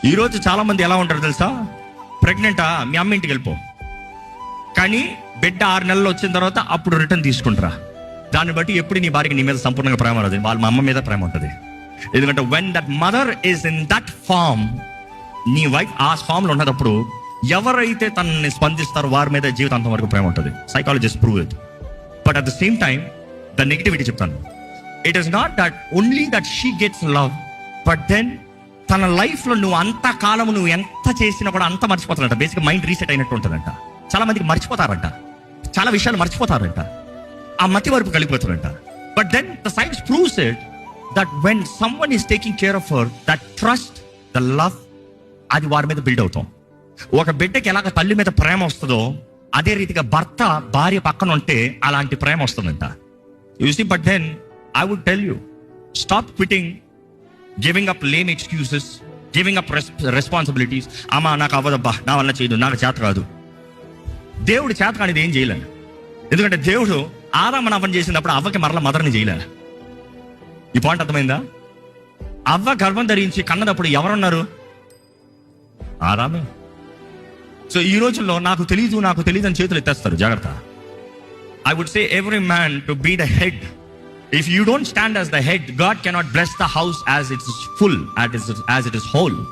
ఈరోజు చాలా మంది ఎలా ఉంటారు తెలుసా? ప్రెగ్నెంటా, మీ అమ్మ ఇంటికి వెళ్ళిపో, కానీ బిడ్డ 6 నెలలు వచ్చిన తర్వాత అప్పుడు రిటర్న్ తీసుకుంటారా. దాన్ని బట్టి ఎప్పుడు నీ భార్యకి నీ మీద సంపూర్ణంగా ప్రేమ రాదు, వాళ్ళ మా అమ్మ మీద ప్రేమ ఉంటుంది. ఎందుకంటే when that mother is in that form, నీ వైఫ్ ఆ ఫామ్లో ఉన్నప్పుడు ఎవరైతే తనని స్పందిస్తారో వారి మీద జీవితాంతం వరకు ప్రేమ ఉంటుంది. Psychologist prove it. But at the same time the negativity చెప్తాను. It is not that only that she gets love, but then తన లైఫ్లో నువ్వు అంత కాలం నువ్వు ఎంత చేసినా కూడా అంత మర్చిపోతారంట. బేసిక్గా మైండ్ రీసెట్ అయినట్టు ఉంటుందంట. చాలా మందికి మర్చిపోతారంట, చాలా విషయాలు మర్చిపోతారంట, ఆ మతి వరకు కలిగిపోతారంట. But then the science proves it that when someone is taking care of her, that trust, the love, అది వారి మీద బిల్డ్ అవుతాం. ఒక బిడ్డకి ఎలాగ తల్లి మీద ప్రేమ వస్తుందో అదే రీతిగా భర్త భార్య పక్కన ఉంటే అలాంటి ప్రేమ వస్తుందంట. You see, but then I would tell you, stop quitting, giving up lame excuses, giving up responsibilities. అమ్మా నాకు అవ్వదబ్బా, నా వల్ల చేయదు, నాకు చేత కాదు. దేవుడు చేత కానిది ఏం చేయలేను. ఎందుకంటే దేవుడు ఆదాముని అవ్వని చేసినప్పుడు అవ్వకి మరలా మదర్ని చేయలేను. ఈ పాయింట్ అర్థమైందా? అవ్వ గర్భం ధరించి కన్నదప్పుడు ఎవరున్నారు? ఆదామే. సో ఈ రోజుల్లో నాకు తెలీదు అని చేతులు ఎత్తేస్తారు. జాగ్రత్త. I would say every man to be the head. If you don't stand as the head, God cannot bless the house as it is full, as it is whole.